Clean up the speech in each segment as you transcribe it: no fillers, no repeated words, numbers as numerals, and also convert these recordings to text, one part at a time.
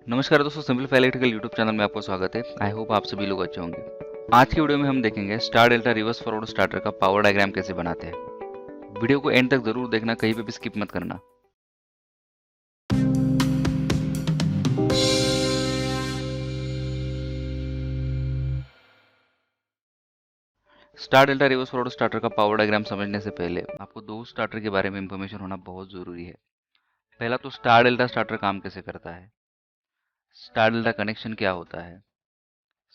नमस्कार दोस्तों, simplify electrical YouTube channel में आपको स्वागत है। आई होप आप सभी लोग अच्छे होंगे। आज की वीडियो में हम देखेंगे star delta reverse forward starter का पावर डायग्राम कैसे बनाते हैं। वीडियो को एंड तक जरूर देखना, कहीं पे भी स्किप मत करना। Star delta reverse forward starter का पावर डायग्राम समझने से पहले आपको दो स्टार्टर के बारे में इंफॉर्मेशन होना बहुत जरूरी है। पहला तो स्टार डेल्टा स्टार्टर काम कैसे करता है, स्टार डेल्टा कनेक्शन क्या होता है,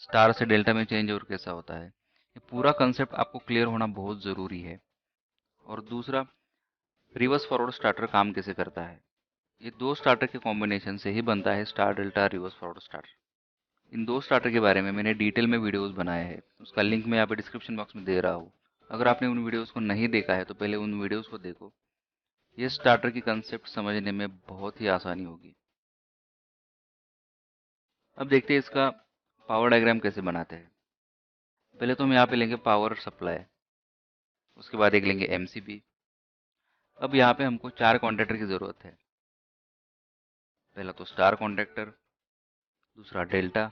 स्टार से डेल्टा में चेंज ओवर कैसा होता है। ये पूरा कंसेप्ट आपको क्लियर होना बहुत जरूरी है। और दूसरा, रिवर्स फॉरवर्ड स्टार्टर काम कैसे करता है। ये दो स्टार्टर के कॉम्बिनेशन से ही बनता है star delta reverse forward starter. इन दो स्टार्टर के बारे में मैंने डिटेल में वीडियोस बनाए हैं, उसका लिंक मैं यहाँ पे डिस्क्रिप्शन बॉक्स में दे रहा हूँ। अगर आपने उन वीडियोस को नहीं देखा है तो पहले उन वीडियोस को देखो। ये स्टार्टर की कंसेप्ट समझने में बहुत ही आसानी होगी। अब देखते हैं इसका पावर डायग्राम कैसे बनाते हैं। पहले तो हम यहाँ पे लेंगे पावर सप्लाई, उसके बाद एक लेंगे एमसीबी। अब यहाँ पे हमको चार कॉन्टेक्टर की जरूरत है। पहला तो स्टार कॉन्टेक्टर, दूसरा डेल्टा,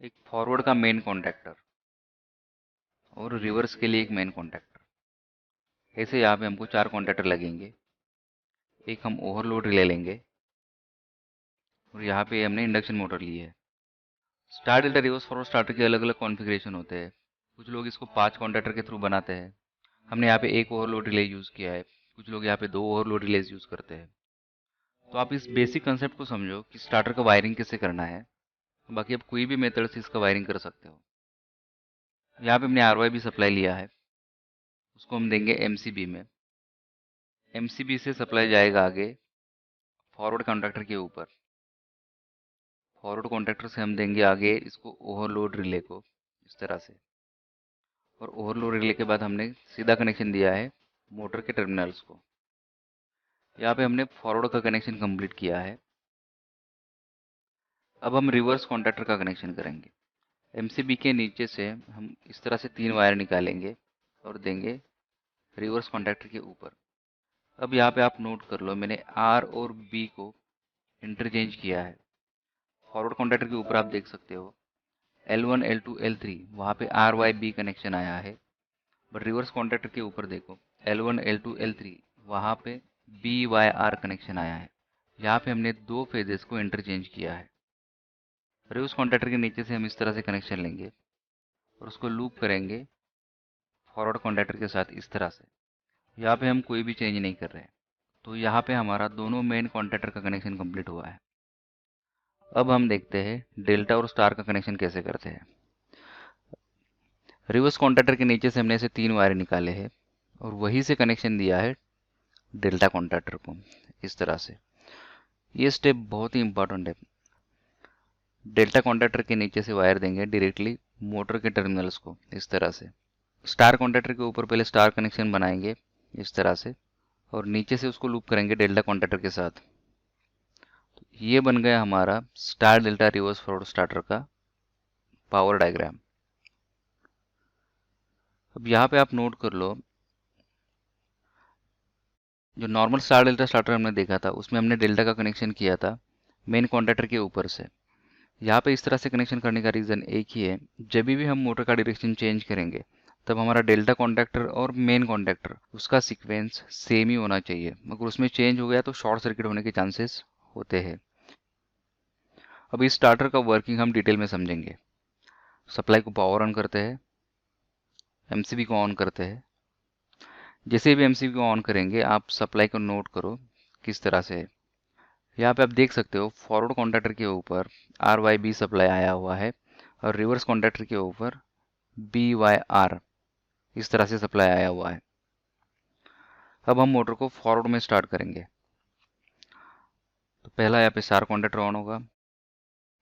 एक फॉरवर्ड का मेन कॉन्टेक्टर और रिवर्स के लिए एक मेन कॉन्टेक्टर। ऐसे यहाँ पे हमको चार कॉन्टेक्टर लगेंगे। एक हम ओवरलोड रिले लेंगे और यहाँ पे हमने इंडक्शन मोटर ली है। Star delta reverse forward starter के अलग अलग कॉन्फ़िगरेशन होते हैं। कुछ लोग इसको 5 कॉन्टेक्टर के थ्रू बनाते हैं। हमने यहाँ पे एक ओवरलोड रिले यूज़ किया है। कुछ लोग यहाँ पे दो ओवरलोड रिलेज यूज़ करते हैं। तो आप इस बेसिक कंसेप्ट को समझो कि स्टार्टर का वायरिंग कैसे करना है। बाकी आप कोई भी मेथड से इसका वायरिंग कर सकते हो। यहाँ पे हमने RYB सप्लाई लिया है, उसको हम देंगे एमसीबी में। एमसीबी से सप्लाई जाएगा आगे फॉरवर्ड कॉन्टेक्टर के ऊपर। फॉरवर्ड कॉन्टेक्टर से हम देंगे आगे इसको ओवरलोड रिले को, इस तरह से। और ओवरलोड रिले के बाद हमने सीधा कनेक्शन दिया है मोटर के टर्मिनल्स को। यहाँ पे हमने फॉरवर्ड का कनेक्शन कंप्लीट किया है। अब हम रिवर्स कॉन्टेक्टर का कनेक्शन करेंगे। एमसीबी के नीचे से हम इस तरह से 3 वायर निकालेंगे और देंगे रिवर्स कॉन्टेक्टर के ऊपर। अब यहाँ पे आप नोट कर लो, मैंने आर और बी को इंटरचेंज किया है। फॉरवर्ड कॉन्टेक्टर के ऊपर आप देख सकते हो L1 L2 L3 वहाँ पे RYB कनेक्शन आया है। बट रिवर्स कॉन्टेक्टर के ऊपर देखो L1 L2 L3 वहाँ पे BYR कनेक्शन आया है। यहाँ पे हमने दो फेजेस को इंटरचेंज किया है। रिवर्स कॉन्टेक्टर के नीचे से हम इस तरह से कनेक्शन लेंगे और उसको लूप करेंगे फॉरवर्ड कॉन्टेक्टर के साथ इस तरह से। यहाँ पे हम कोई भी चेंज नहीं कर रहे हैं। तो यहाँ पे हमारा दोनों मेन कॉन्टेक्टर का कनेक्शन कंप्लीट हुआ है। अब हम देखते हैं डेल्टा और स्टार का कनेक्शन कैसे करते हैं। रिवर्स कॉन्टेक्टर के नीचे से हमने ऐसे 3 वायर निकाले हैं और वहीं से कनेक्शन दिया है डेल्टा कॉन्टेक्टर को, इस तरह से। ये स्टेप बहुत ही इंपॉर्टेंट है। डेल्टा कॉन्टेक्टर के नीचे से वायर देंगे डायरेक्टली मोटर के टर्मिनल्स को, इस तरह से। स्टार कॉन्टेक्टर के ऊपर पहले स्टार कनेक्शन बनाएंगे इस तरह से और नीचे से उसको लूप करेंगे डेल्टा कॉन्टेक्टर के साथ। तो ये बन गया हमारा star delta reverse forward starter का पावर डायग्राम। अब यहाँ पे आप नोट कर लो, जो नॉर्मल स्टार डेल्टा स्टार्टर हमने देखा था उसमें हमने डेल्टा का कनेक्शन किया था मेन कॉन्टेक्टर के ऊपर से। यहाँ पे इस तरह से कनेक्शन करने का रीज़न एक ही है, जब भी हम मोटर का डायरेक्शन चेंज करेंगे तब हमारा डेल्टा कॉन्टेक्टर और मेन कॉन्टेक्टर उसका सीक्वेंस सेम ही होना चाहिए। अगर उसमें चेंज हो गया तो शॉर्ट सर्किट होने के चांसेस होते हैं। अब इस स्टार्टर का वर्किंग हम डिटेल में समझेंगे। सप्लाई को पावर ऑन करते हैं, एमसीबी को ऑन करते हैं। जैसे भी एमसीबी को ऑन करेंगे आप सप्लाई को नोट करो किस तरह से है। यहाँ पे आप देख सकते हो फॉरवर्ड कॉन्टेक्टर के ऊपर RYB सप्लाई आया हुआ है और रिवर्स कॉन्टेक्टर के ऊपर BYR इस तरह से सप्लाई आया हुआ है। अब हम मोटर को फॉरवर्ड में स्टार्ट करेंगे। तो पहला यहाँ पे स्टार कॉन्टेक्टर ऑन होगा।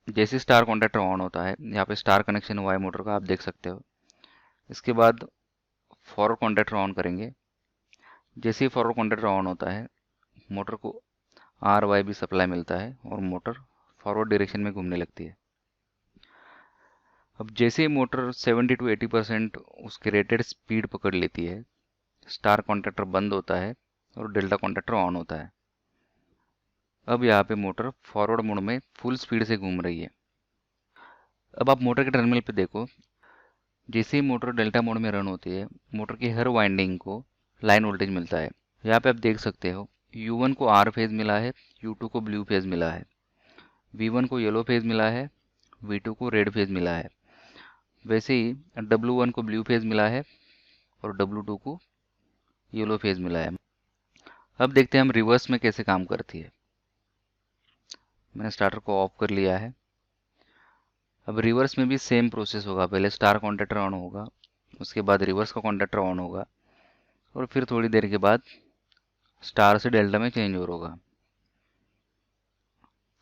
जैसे स्टार कॉन्टेक्टर ऑन होता है यहाँ पे स्टार कनेक्शन हुआ है मोटर का, आप देख सकते हो। इसके बाद फॉरवर्ड कॉन्टेक्टर ऑन करेंगे। जैसे ही फॉरवर्ड कॉन्टेक्टर ऑन होता है मोटर को RYB सप्लाई मिलता है और मोटर फॉरवर्ड डायरेक्शन में घूमने लगती है। अब जैसे ही मोटर 70 to 80% उसके रेटेड स्पीड पकड़ लेती है, स्टार कॉन्टेक्टर बंद होता है और डेल्टा कॉन्टेक्टर ऑन होता है। अब यहाँ पे मोटर फॉरवर्ड मोड में फुल स्पीड से घूम रही है। अब आप मोटर के टर्मिनल पे देखो, जैसे ही मोटर डेल्टा मोड में रन होती है, मोटर की हर वाइंडिंग को लाइन वोल्टेज मिलता है। यहाँ पे आप देख सकते हो, U1 को R फेज मिला है, U2 को ब्लू फेज मिला है, V1 को येलो फेज मिला है, V2 को रेड फेज मिला है। वैसे ही W1 को ब्लू फेज मिला है और W2 को येलो फेज मिला है। अब देखते हैं हम रिवर्स में कैसे काम करती है। मैंने स्टार्टर को ऑफ कर लिया है। अब रिवर्स में भी सेम प्रोसेस होगा, पहले स्टार कॉन्टैक्टर ऑन होगा, उसके बाद रिवर्स का कॉन्टैक्टर ऑन होगा और फिर थोड़ी देर के बाद स्टार से डेल्टा में चेंज ओवर होगा।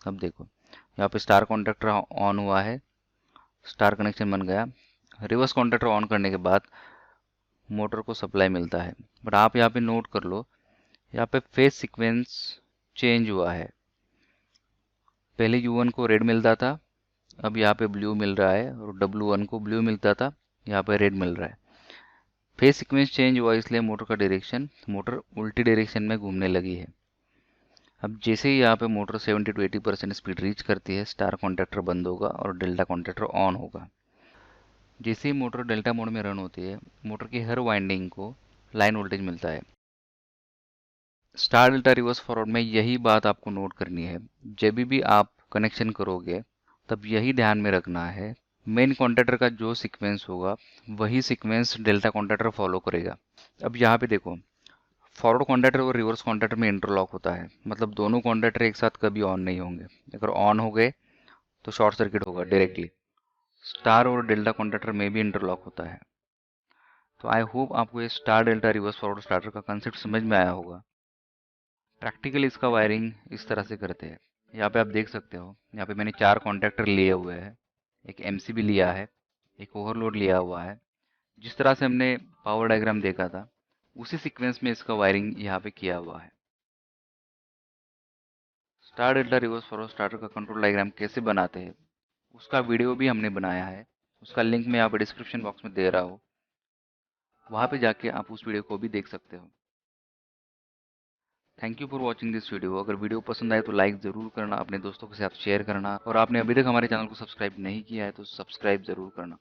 अब देखो, यहाँ पे स्टार कॉन्टैक्टर ऑन हुआ है, स्टार कनेक्शन बन गया। रिवर्स कॉन्टैक्टर ऑन करने के बाद मोटर को सप्लाई मिलता है। बट आप यहाँ पे नोट कर लो, यहाँ पे फेज सीक्वेंस चेंज हुआ है। पहले U1 को रेड मिलता था, अब यहाँ पे ब्लू मिल रहा है, और W1 को ब्लू मिलता था, यहाँ पे रेड मिल रहा है। फेज सीक्वेंस चेंज हुआ, इसलिए मोटर उल्टी डायरेक्शन में घूमने लगी है। अब जैसे ही यहाँ पे मोटर 70 to 80% स्पीड रीच करती है, स्टार कॉन्टैक्टर बंद होगा और डेल्टा कॉन्टैक्टर ऑन होगा। जैसे ही मोटर डेल्टा मोड में रन होती है, मोटर की हर वाइंडिंग को लाइन वोल्टेज मिलता है। स्टार डेल्टा रिवर्स फॉरवर्ड में यही बात आपको नोट करनी है। जब भी आप कनेक्शन करोगे, तब यही ध्यान में रखना है, मेन कॉन्टैक्टर का जो सीक्वेंस होगा वही सीक्वेंस डेल्टा कॉन्टैक्टर फॉलो करेगा। अब यहाँ पे देखो, फॉरवर्ड कॉन्टैक्टर और रिवर्स कॉन्टैक्टर में इंटरलॉक होता है, मतलब दोनों कॉन्टैक्टर एक साथ कभी ऑन नहीं होंगे। अगर ऑन हो गए तो शॉर्ट सर्किट होगा डायरेक्टली। स्टार और डेल्टा कॉन्टैक्टर में भी इंटरलॉक होता है। तो आई होप आपको ये star delta reverse forward starter का कंसेप्ट समझ में आया होगा। प्रैक्टिकली इसका वायरिंग इस तरह से करते हैं। यहाँ पे आप देख सकते हो, यहाँ पे मैंने 4 कॉन्टैक्टर लिए हुए हैं, एक एमसीबी लिया है, एक ओवरलोड लिया हुआ है। जिस तरह से हमने पावर डायग्राम देखा था, उसी सीक्वेंस में इसका वायरिंग यहाँ पे किया हुआ है। Star delta reverse forward starter का कंट्रोल डायग्राम कैसे बनाते हैं, उसका वीडियो भी हमने बनाया है। उसका लिंक मैं यहाँ पे डिस्क्रिप्शन बॉक्स में दे रहा हूँ, वहाँ पे जाके आप उस वीडियो को भी देख सकते हो। Thank you for watching this video. अगर वीडियो पसंद आए तो लाइक ज़रूर करना, अपने दोस्तों के साथ शेयर करना, और आपने अभी तक हमारे चैनल को सब्सक्राइब नहीं किया है तो सब्सक्राइब ज़रूर करना।